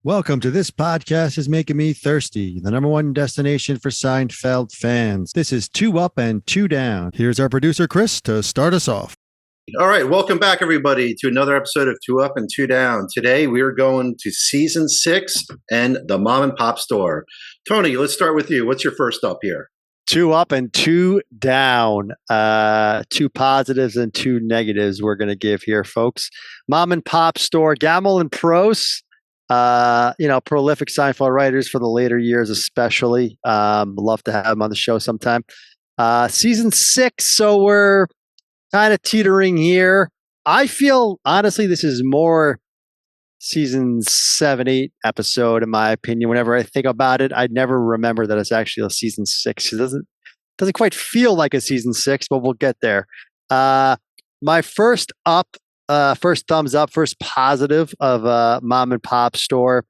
Welcome to This Podcast is Making Me Thirsty, the number one destination for Seinfeld fans. This is Two Up and Two Down. Here's our producer, Chris, to start us off. All right, welcome back, everybody, to another episode of Two Up and Two Down. Today, we are going to Season 6 and the Mom and Pop Store. Tony, let's start with you. What's your first up here? Two up and two down. Two positives and two negatives we're going to give here, folks. Mom and Pop Store, Gamble and Pros. Prolific Seinfeld writers for the later years, especially. Love to have them on the show sometime. Season 6, so we're kind of teetering here. I feel, honestly, this is more season 7, 8 episode, in my opinion. Whenever I think about it, I never remember that it's actually a season 6. It doesn't quite feel like a season 6, but we'll get there. My first thumbs up, first positive of Mom and Pop Store.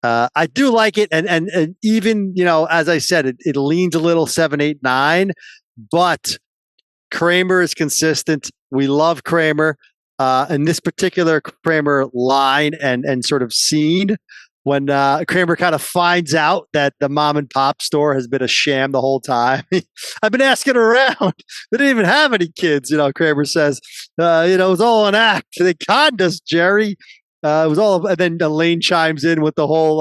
I do like it, and even, as I said, it leans a little 7, 8, 9, but Kramer is consistent. We love Kramer. And this particular Kramer line and sort of scene when Kramer kind of finds out that the Mom and Pop Store has been a sham the whole time. I've been asking around. They didn't even have any kids, Kramer says. It was all an act. They conned us, Jerry. It was all, and then Elaine chimes in with the whole,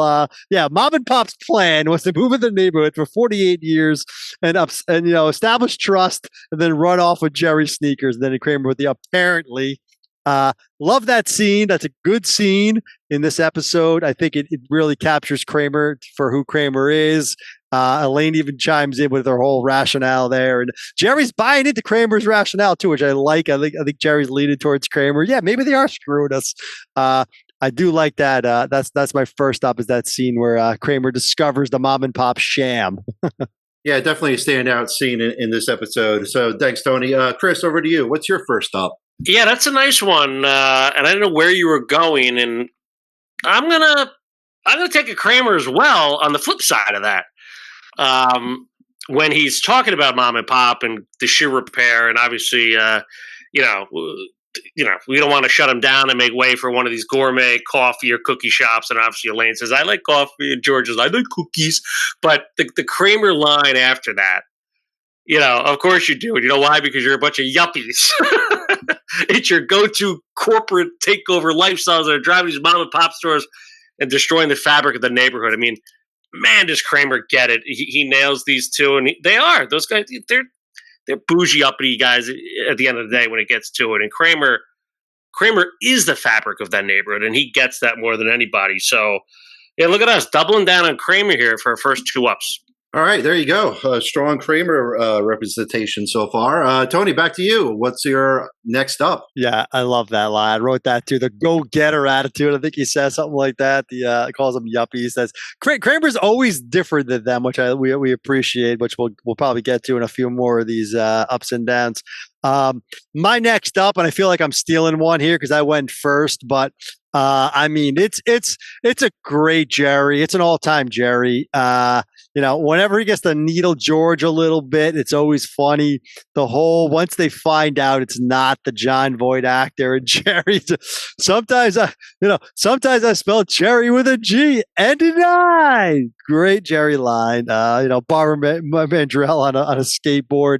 Mom and Pop's plan was to move in the neighborhood for 48 years and establish trust and then run off with Jerry's sneakers. And then Kramer with the apparently. Love that scene. That's a good scene in this episode. I think it really captures Kramer for who Kramer is. Elaine even chimes in with her whole rationale there, and Jerry's buying into Kramer's rationale too, which I like. I think Jerry's leaning towards Kramer. Yeah, maybe they are screwing us. I do like that. That's my first up, is that scene where Kramer discovers the Mom and Pop sham. Yeah, definitely a standout scene in this episode. So thanks, Tony. Chris, over to you. What's your first up? Yeah, that's a nice one, and I didn't know where you were going, and I'm gonna take a Kramer as well. On the flip side of that, when he's talking about Mom and Pop and the shoe repair, and obviously, we don't want to shut him down and make way for one of these gourmet coffee or cookie shops. And obviously, Elaine says, "I like coffee," and George says, "I like cookies." But the Kramer line after that, of course you do. And you know why? Because you're a bunch of yuppies. It's your go-to corporate takeover lifestyles that are driving these mom and pop stores and destroying the fabric of the neighborhood. I mean, man, does Kramer get it? He nails these two, and they are those guys. They're bougie, uppity guys at the end of the day when it gets to it. And Kramer is the fabric of that neighborhood, and he gets that more than anybody. So, yeah, look at us doubling down on Kramer here for our first two ups. All right, there you go. Strong Kramer representation so far. Tony, back to you. What's your next up? Yeah, I love that line. I wrote that too. The go-getter attitude. I think he says something like that. He calls them yuppies. Says Kramer's always different than them, which we appreciate, which we'll probably get to in a few more of these ups and downs. My next up, and I feel like I'm stealing one here because I went first, but it's a great Jerry. It's an all-time Jerry. Whenever he gets to needle George a little bit, it's always funny. Once they find out it's not the Jon Voight actor, and Jerry, sometimes I spell Jerry with a G and an I. Great Jerry line. Barbara Mandrell on a skateboard.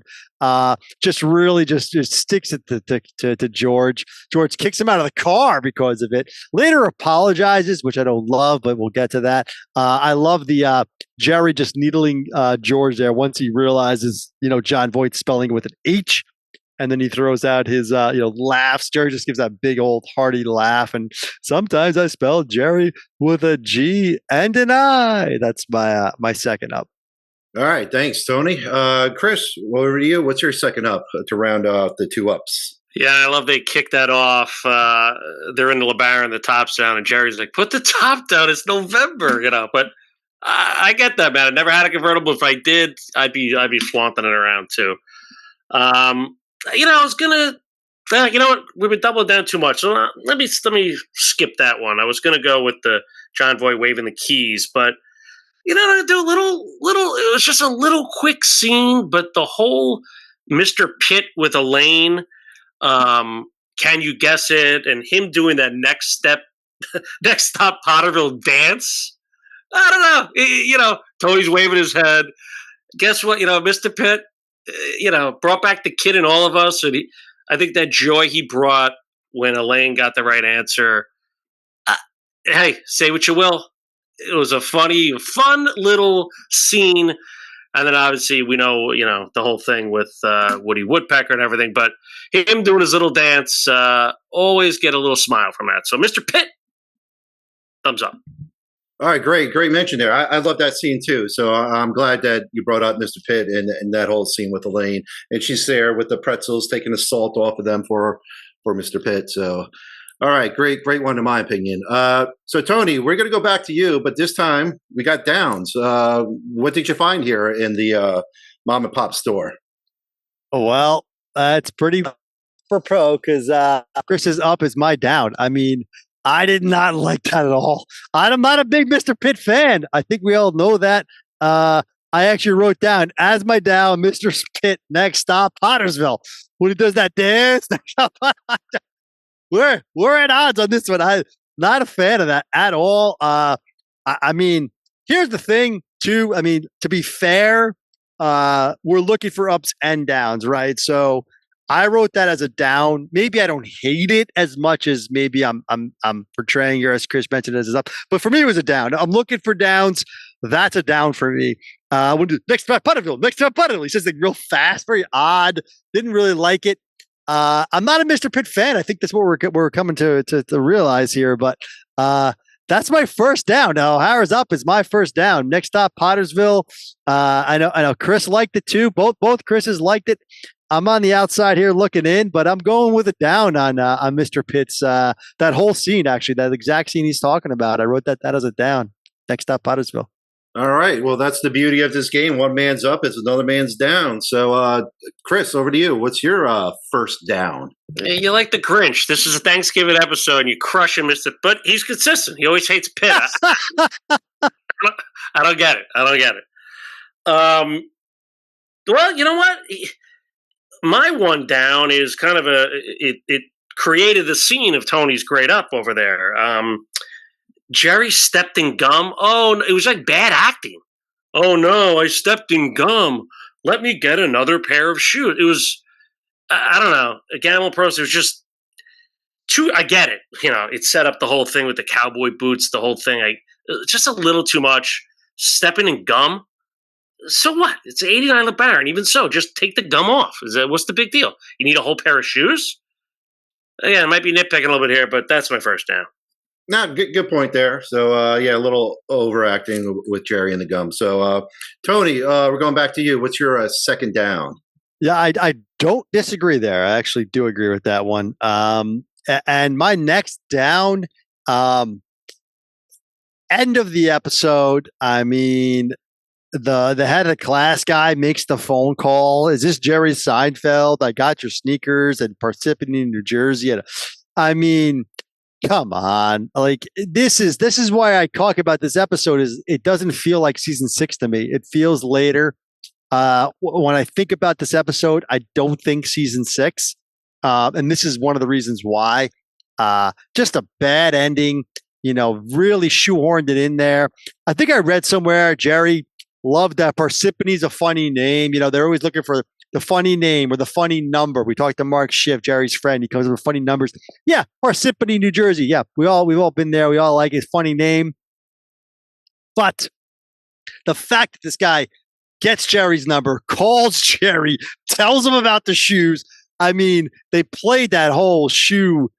Just really just sticks it to George. George kicks him out of the car because of it. Later apologizes, which I don't love, but we'll get to that. I love the Jerry just needling George there once he realizes, Jon Voight spelling with an H. And then he throws out his, laughs. Jerry just gives that big old hearty laugh. And sometimes I spell Jerry with a G and an I. That's my second up. All right, thanks, Tony. Chris, over to you. What's your second up to round off the two ups? Yeah, I love they kick that off. They're in the LeBaron, the top's down, and Jerry's like, "Put the top down. It's November," But I get that, man. I never had a convertible. If I did, I'd be flaunting it around too. I was gonna. You know what? We've been doubling down too much. So let me skip that one. I was gonna go with the Jon Voight waving the keys, but. Do a little. It was just a little quick scene, but the whole Mr. Pitt with Elaine, can you guess it? And him doing that next step Next stop, Potterville dance. I don't know. Tony's waving his head. Guess what? Mr. Pitt, brought back the kid in all of us. And I think that joy he brought when Elaine got the right answer. Hey, say what you will. It was a fun little scene. And then obviously we know, the whole thing with Woody Woodpecker and everything. But him doing his little dance, always get a little smile from that. So Mr. Pitt, thumbs up. All right, great mention there. I love that scene too. So I'm glad that you brought up Mr. Pitt and that whole scene with Elaine. And she's there with the pretzels, taking the salt off of them for Mr. Pitt. So, all right, great one in my opinion. So Tony, we're going to go back to you, but this time we got downs. What did you find here in the mom and pop store? Well, it's pretty for pro because Chris's up is my down. I mean, I did not like that at all. I'm not a big Mr. Pitt fan. I think we all know that. I actually wrote down as my down, Mr. Pitt, next stop, Pottersville. When he does that dance, we're at odds on this one. I'm not a fan of that at all. I mean, here's the thing, too. I mean, to be fair, we're looking for ups and downs, right? So I wrote that as a down. Maybe I don't hate it as much as maybe I'm portraying here, as Chris mentioned, as up. But for me, it was a down. I'm looking for downs. That's a down for me. Next stop, Potterville. He says it real fast, very odd. Didn't really like it. I'm not a Mr. Pitt fan. I think that's what we're coming to realize here. But that's my first down. Now, O'Hara's up is my first down. Next stop, Pottersville. I know Chris liked it too. Both Chris's liked it. I'm on the outside here looking in, but I'm going with a down on Mr. Pitt's that whole scene. Actually, that exact scene he's talking about. I wrote that as a down. Next stop, Pottersville. All right. Well, that's the beauty of this game. One man's up is another man's down. So, Chris, over to you. What's your first down? You like the Grinch. This is a Thanksgiving episode, and you crush him, but he's consistent. He always hates Pitt. I don't get it. Well, you know what? My one down is kind of it created the scene of Tony's great up over there. Jerry stepped in gum. Oh, it was like bad acting. Oh no, I stepped in gum. Let me get another pair of shoes. It was, I don't know. Gamble Pros, it was just too, I get it. It set up the whole thing with the cowboy boots, the whole thing. Just a little too much. Stepping in gum. So what? It's 89 LeBaron. Even so, just take the gum off. What's the big deal? You need a whole pair of shoes? Yeah, it might be nitpicking a little bit here, but that's my first down. No, good point there. So, a little overacting with Jerry and the gum. So, Tony, we're going back to you. What's your second down? Yeah, I don't disagree there. I actually do agree with that one. And my next down, end of the episode, I mean, the head of class guy makes the phone call. Is this Jerry Seinfeld? I got your sneakers in Parsippany, New Jersey. I mean, come on. Like this is why I talk about this episode is it doesn't feel like season 6 to me. It feels later. When I think about this episode, I don't think season 6. And this is one of the reasons why. Just a bad ending, really shoehorned it in there. I think I read somewhere Jerry loved that Parsippany's a funny name. They're always looking for the funny name or the funny number. We talked to Mark Schiff, Jerry's friend. He comes up with funny numbers. Yeah, Parsippany, New Jersey. Yeah, we've all been there. We all like his funny name. But the fact that this guy gets Jerry's number, calls Jerry, tells him about the shoes. I mean, they played that whole shoe.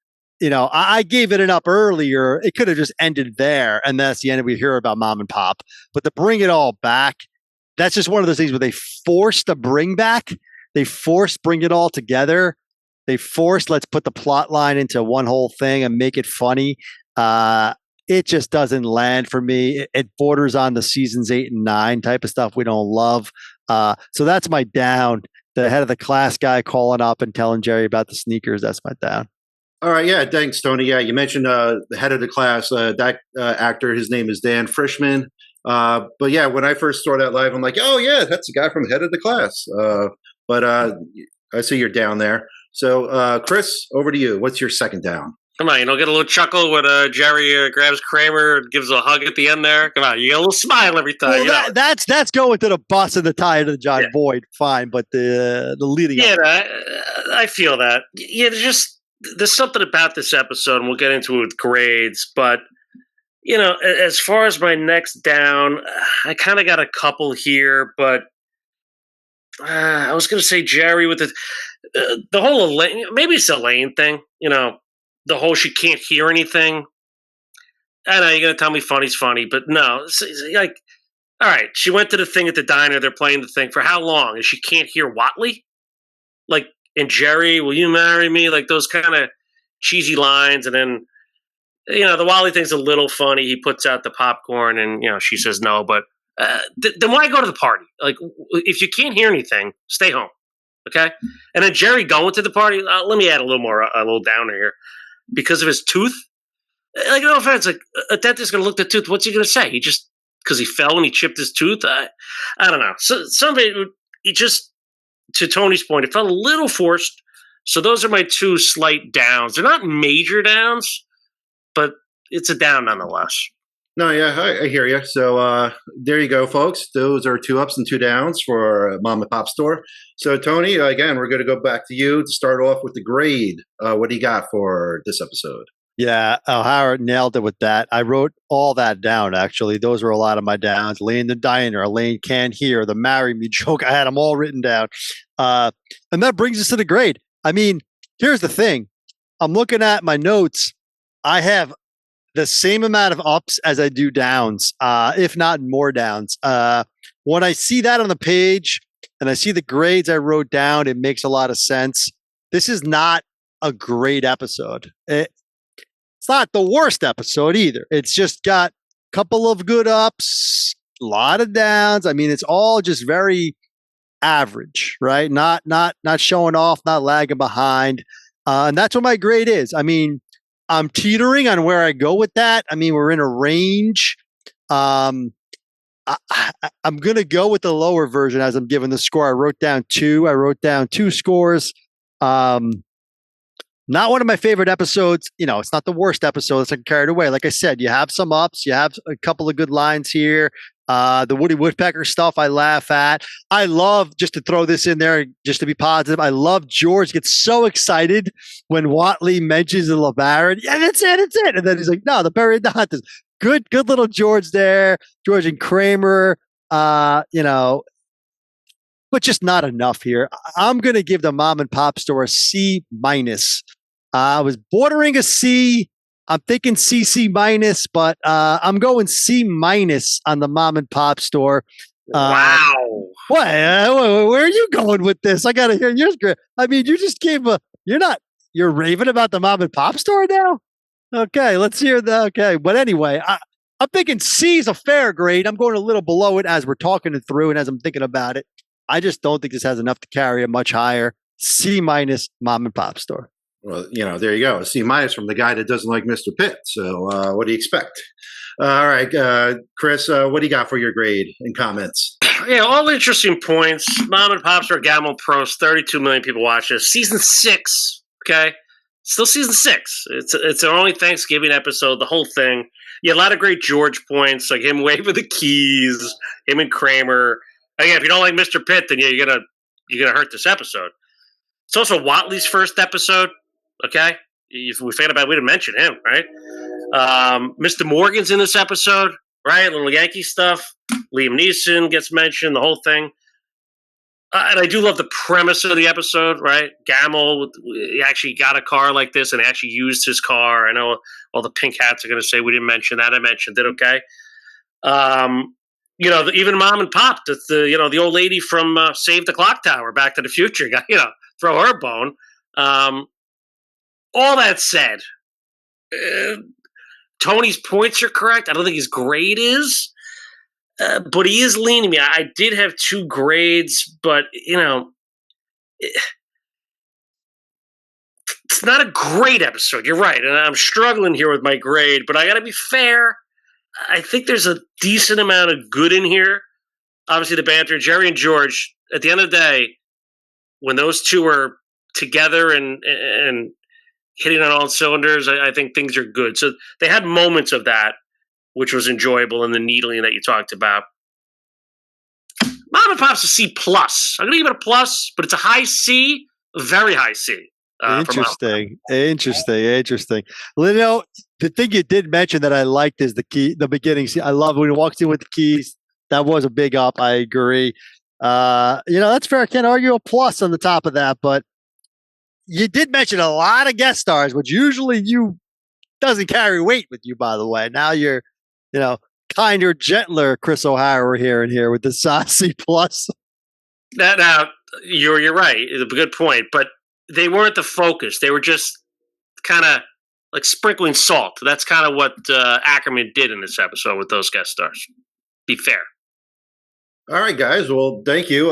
I gave it an up earlier. It could have just ended there. And that's the end. We hear about mom and pop. But to bring it all back, that's just one of those things where they forced a bring back. They forced bring it all together. They forced let's put the plot line into one whole thing and make it funny. It just doesn't land for me. It borders on the seasons 8 and 9 type of stuff we don't love. So that's my down. The head of the class guy calling up and telling Jerry about the sneakers. That's my down. All right. Yeah. Thanks, Tony. Yeah. You mentioned the head of the class, that actor, his name is Dan Frischman. But yeah, when I first saw that live, I'm like, oh yeah, that's the guy from Head of the Class. But I see you're down there. So Chris, over to you. What's your second down? Come on, you don't get a little chuckle when Jerry grabs Kramer and gives a hug at the end there. Come on, you get a little smile every time. Well, that's going to the bus and the tie to the John Boyd, fine. But the leading up. Yeah, I feel that. Yeah, there's something about this episode, and we'll get into it with grades. But as far as my next down, I kind of got a couple here, but I was going to say Jerry with the whole Elaine. Maybe it's Elaine thing. The whole she can't hear anything. I know you're going to tell me funny's funny, but no. It's like, all right, she went to the thing at the diner. They're playing the thing for how long? And she can't hear Watley? Like, and Jerry, will you marry me? Like those kind of cheesy lines. And then, the Watley thing's a little funny. He puts out the popcorn and, she says no. But then why go to the party? Like, if you can't hear anything, stay home. Okay? And then Jerry going to the party, let me add a little downer here. Because of his tooth? Like, no offense, like, a dentist going to look at the tooth. What's he going to say? He just, because he fell and he chipped his tooth? I don't know. So somebody, he just, to Tony's point, it felt a little forced. So those are my two slight downs. They're not major downs, but it's a down nonetheless. No, yeah, I hear you. So there you go, folks. Those are 2 ups and 2 downs for Mom and Pop Store. So Tony, again, we're going to go back to you to start off with the grade. What do you got for this episode? Yeah, Howard nailed it with that. I wrote all that down, actually. Those were a lot of my downs. Elaine the diner, Elaine can't hear, the marry me joke. I had them all written down. And that brings us to the grade. I mean, here's the thing. I'm looking at my notes. I have the same amount of ups as I do downs, if not more downs. When I see that on the page and I see the grades I wrote down, it makes a lot of sense. This is not a great episode. It's not the worst episode either. It's just got a couple of good ups, a lot of downs. I mean, it's all just very average, right? Not showing off, not lagging behind. And that's what my grade is. I mean, I'm teetering on where I go with that. I mean, we're in a range. I'm going to go with the lower version as I'm giving the score. I wrote down 2. I wrote down 2 scores. Not one of my favorite episodes. It's not the worst episode. It's like carried away. Like I said, you have some ups. You have a couple of good lines here. The Woody Woodpecker stuff I laugh at. I love, just to throw this in there, just to be positive, I love George gets so excited when Watley mentions the LeBaron. Yeah, that's it. And then he's like, no, the periodontists. Good little George there. George and Kramer, but just not enough here. I'm going to give the Mom and Pop Store a C-. I was bordering a C. I'm thinking CC minus, but I'm going C- on the Mom and Pop Store. Wow. What? Where are you going with this? I got to hear yours. I mean, you just gave you're raving about the Mom and Pop Store now? Okay, let's hear okay. But anyway, I'm thinking C is a fair grade. I'm going a little below it as we're talking it through and as I'm thinking about it. I just don't think this has enough to carry it much higher. C- Mom and Pop Store. Well, there you go. A C- from the guy that doesn't like Mr. Pitt. So what do you expect? All right, Chris, what do you got for your grade and comments? Yeah, all interesting points. Mom and Pop Store, Gamble Pros, 32 million people watch this. Season 6, okay? Still season 6. It's our only Thanksgiving episode, the whole thing. Yeah, a lot of great George points, like him waving the keys, him and Kramer. Again, if you don't like Mr. Pitt, then you're gonna hurt this episode. It's also Watley's first episode. Okay, if we forget about it, we didn't mention him, right? Mr. Morgan's in this episode, right? Little Yankee stuff. Liam Neeson gets mentioned, the whole thing. And I do love the premise of the episode, right? Gamble, he actually got a car like this and actually used his car. I know all the pink hats are going to say we didn't mention that. I mentioned it, okay? Even Mom and Pop, the old lady from Save the Clock Tower, Back to the Future, throw her a bone. All that said, Tony's points are correct. I don't think his grade is, but he is leaning me. I did have 2 grades, but it's not a great episode. You're right, and I'm struggling here with my grade. But I got to be fair. I think there's a decent amount of good in here. Obviously, the banter, Jerry and George. At the end of the day, when those two are together and hitting on all cylinders. I think things are good. So they had moments of that, which was enjoyable, and the needling that you talked about. Mom and Pop's a C plus. I'm gonna give it a plus, but it's a high C, a very high C. Interesting. Well, the thing you did mention that I liked is the beginning. I love when he walks in with the keys. That was a big up. I agree. That's fair. I can't argue a plus on the top of that, but you did mention a lot of guest stars, which usually doesn't carry weight with you, by the way. Now you're, kinder, gentler Chris O'Hara here with the C plus. Now you're right. It's a good point, but they weren't the focus. They were just kind of like sprinkling salt. That's kind of what Ackerman did in this episode with those guest stars. Be fair. All right, guys. Well, thank you.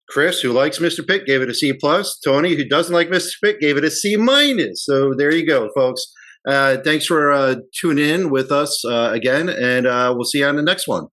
Chris, who likes Mr. Pitt, gave it a C plus. Tony, who doesn't like Mr. Pitt, gave it a C minus. So there you go, folks. Thanks for tuning in with us again, and we'll see you on the next one.